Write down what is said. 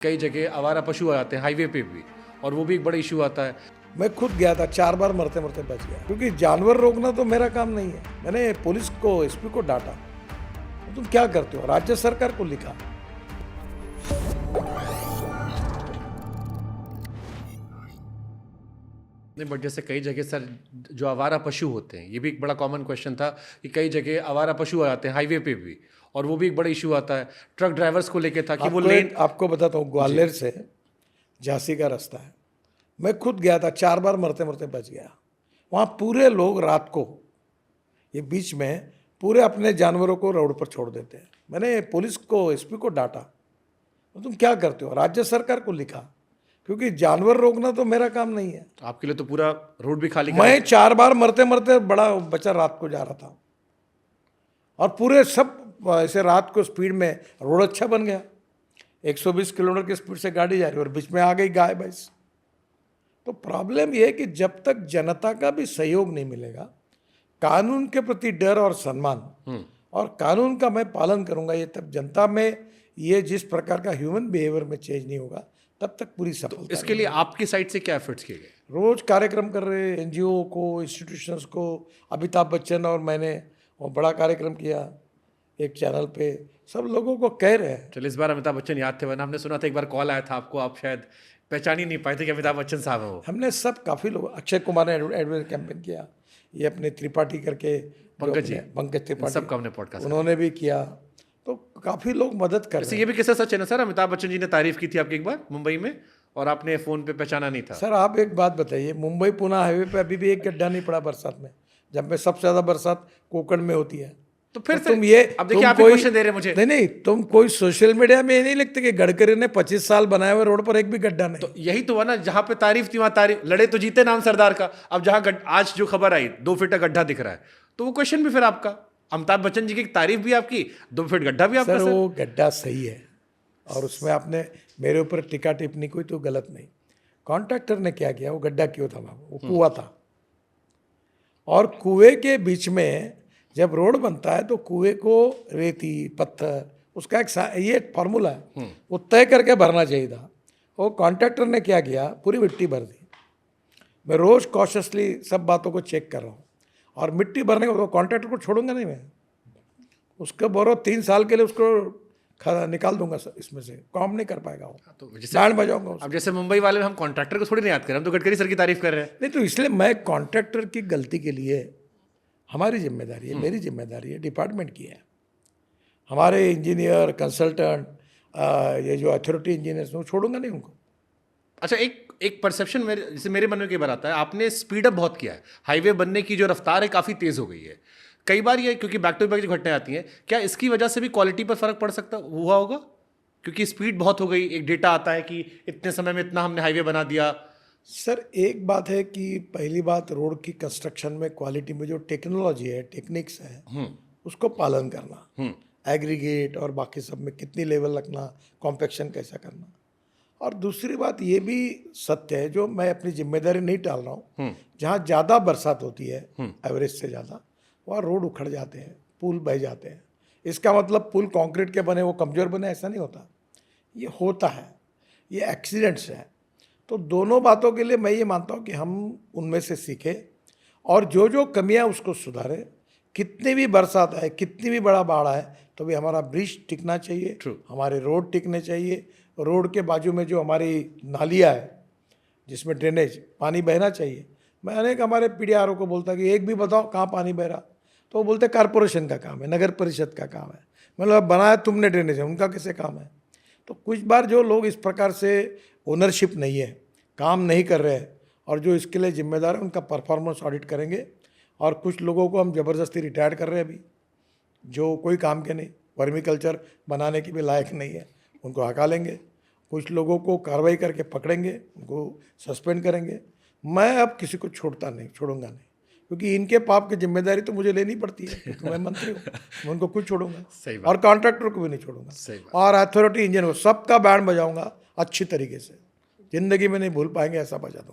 कई जगह आवारा पशु आ जाते हैं हाईवे पे भी, और वो भी एक बड़ा इशू आता है। मैं खुद गया था, 4 बार मरते मरते बच गया, क्योंकि जानवर रोकना तो मेरा काम नहीं है। मैंने पुलिस को, एसपी को डांटा, तुम क्या करते हो? राज्य सरकार को लिखा। नहीं, बट जैसे कई जगह सर जो आवारा पशु होते हैं, ये भी एक बड़ा कॉमन क्वेश्चन था कि कई जगह आवारा पशु आ जाते हैं हाईवे पे भी, और वो भी एक बड़ा इशू आता है। ट्रक ड्राइवर्स को लेके था कि वो लेन। आपको बताता हूँ, ग्वालियर से झांसी का रास्ता है। मैं खुद गया था, 4 बार मरते मरते बच गया। वहाँ पूरे लोग रात को, ये बीच में, पूरे अपने जानवरों को रोड पर छोड़ देते हैं। मैंने पुलिस को, एसपी को डांटा, तुम क्या करते हो? राज्य सरकार को लिखा, क्योंकि जानवर रोकना तो मेरा काम नहीं है। आपके लिए तो पूरा रोड भी खाली मैं 4 बार मरते मरते बड़ा बच्चा रात को जा रहा था, और पूरे सब ऐसे रात को स्पीड में, रोड अच्छा बन गया, 120 किलोमीटर की स्पीड से गाड़ी जा रही है, और बीच में आ गई गाय भैंस। तो प्रॉब्लम यह है कि जब तक जनता का भी सहयोग नहीं मिलेगा, कानून के प्रति डर और सम्मान, और कानून का मैं पालन करूंगा, ये तब जनता में ये जिस प्रकार का ह्यूमन बिहेवियर में चेंज नहीं होगा, तब तक पूरी सफलता। तो इसके लिए आपकी साइड से क्या एफर्ट्स किए गए? रोज कार्यक्रम कर रहे हैं, एनजीओ को, इंस्टीट्यूशंस को। अमिताभ बच्चन और मैंने वो बड़ा कार्यक्रम किया एक चैनल पे, सब लोगों को कह रहे हैं। चलिए, इस बार अमिताभ बच्चन याद थे, वरना हमने सुना था एक बार कॉल आया था आपको, आप शायद पहचान ही नहीं पाए थे कि अमिताभ बच्चन साहब हैं वो। हमने सब, काफ़ी लोग, अक्षय कुमार ने एडवर्टाइज कैंपेन किया, ये अपने त्रिपाठी करके, पंकज त्रिपाठी, सबका हमने पॉडकास्ट, उन्होंने भी किया, तो काफ़ी लोग मदद कर रहे हैं। ये भी किस्सा सच है ना सर? अमिताभ बच्चन जी ने तारीफ की थी आपकी एक बार मुंबई में, और आपने फोन पे पहचाना नहीं था। सर आप एक बात बताइए, मुंबई पुणे हाईवे पे अभी भी एक गड्ढा नहीं पड़ा बरसात में, जब में सबसे ज़्यादा बरसात कोकण में होती है। तो फिर तुम ये, अब देखिए, आप क्वेश्चन दे रहे हैं मुझे। नहीं, तुम कोई सोशल मीडिया में ये नहीं लिखते कि गडकरी ने 25 साल बनाए हुए रोड पर एक भी गड्ढा नहीं। तो यही तो हुआ ना, जहां पे तारीफ थी वहां तारीफ, लड़े तो जीते नाम सरदार का। अब जहां आज जो खबर आई 2 फीट का गड्ढा दिख रहा है, तो वो क्वेश्चन भी फिर आपका, अमिताभ बच्चन जी की तारीफ भी आपकी, 2 फीट गड्ढा भी आपका। सर वो गड्ढा सही है, और उसमें आपने मेरे ऊपर टीका टिप्पणी कोई तो गलत नहीं। कॉन्ट्रैक्टर ने क्या किया, वो गड्ढा क्यों था? वो कुआं था, और कुएं के बीच में जब रोड बनता है तो कुएं को रेती, पत्थर, उसका एक ये फार्मूला है, वो तय करके भरना चाहिए था। वो कॉन्ट्रैक्टर ने क्या किया, पूरी मिट्टी भर दी। मैं रोज कॉशियसली सब बातों को चेक कर रहा हूँ, और मिट्टी भरने को कॉन्ट्रैक्टर को छोड़ूंगा नहीं मैं, उसके बोरो 3 साल के लिए उसको निकाल दूंगा सर, इसमें से काम नहीं कर पाएगा वो, तो बैंड बजाऊंगा। अब जैसे मुंबई वाले में हम कॉन्ट्रैक्टर को थोड़ी नहीं याद कर रहे, हम तो गडकरी सर की तारीफ कर रहे हैं। नहीं, तो इसलिए मैं कॉन्ट्रैक्टर की गलती के लिए, हमारी जिम्मेदारी है, मेरी जिम्मेदारी है, डिपार्टमेंट की है। हमारे इंजीनियर, कंसल्टेंट, ये जो अथॉरिटी इंजीनियर्स, वो छोड़ूंगा नहीं उनको। अच्छा, एक परसेप्शन मेरे मन में कई बार आता है, आपने स्पीड अप बहुत किया है, हाईवे बनने की जो रफ्तार है काफ़ी तेज़ हो गई है। कई बार ये, क्योंकि बैक टू बैक जो घटनाएं आती हैं, क्या इसकी वजह से भी क्वालिटी पर फर्क पड़ सकता हुआ होगा? क्योंकि स्पीड बहुत हो गई, एक डेटा आता है कि इतने समय में इतना हमने हाईवे बना दिया। सर एक बात है कि पहली बात, रोड की कंस्ट्रक्शन में क्वालिटी में जो टेक्नोलॉजी है, टेक्निक्स है, उसको पालन करना, एग्रीगेट और बाकी सब में कितनी लेवल रखना, कॉम्पैक्शन कैसा करना। और दूसरी बात ये भी सत्य है, जो मैं अपनी जिम्मेदारी नहीं टाल रहा हूँ, जहाँ ज़्यादा बरसात होती है, एवरेज से ज़्यादा, वहाँ रोड उखड़ जाते हैं, पुल बह जाते हैं। इसका मतलब पुल कंक्रीट के बने वो कमज़ोर बने, ऐसा नहीं होता, ये होता है, ये एक्सीडेंट्स है। तो दोनों बातों के लिए मैं ये मानता हूँ कि हम उनमें से सीखें, और जो जो कमियाँ उसको सुधारें। कितनी भी बरसात आए, कितनी भी बड़ा बाढ़ आए, तो भी हमारा ब्रिज टिकना चाहिए, हमारे रोड टिकने चाहिए। रोड के बाजू में जो हमारी नालियाँ है, जिसमें ड्रेनेज पानी बहना चाहिए, मैं अनेक हमारे पीडीआरओ को बोलता कि एक भी बताओ कहाँ पानी बह रहा, तो वो बोलते कारपोरेशन का काम है, नगर परिषद का काम है। मतलब बनाया तुमने ड्रेनेज है, उनका कैसे काम है? तो कुछ बार जो लोग इस प्रकार से ओनरशिप नहीं है, काम नहीं कर रहे हैं, और जो इसके लिए जिम्मेदार है, उनका परफॉर्मेंस ऑडिट करेंगे। और कुछ लोगों को हम ज़बरदस्ती रिटायर्ड कर रहे हैं अभी, जो कोई काम के नहीं, वर्मी कल्चर बनाने की भी लायक नहीं है, उनको हटा लेंगे। कुछ लोगों को कार्रवाई करके पकड़ेंगे, उनको सस्पेंड करेंगे। मैं अब किसी को छोड़ूंगा नहीं, क्योंकि इनके पाप की जिम्मेदारी तो मुझे लेनी पड़ती है, क्योंकि मैं मंत्री हूँ। मैं उनको कुछ छोड़ूंगा, और कॉन्ट्रैक्टर को भी नहीं छोड़ूंगा, और अथॉरिटी इंजीनियर को, सबका बैंड बजाऊंगा अच्छी तरीके से। जिंदगी में नहीं भूल पाएंगे, ऐसा बजा दूंगा।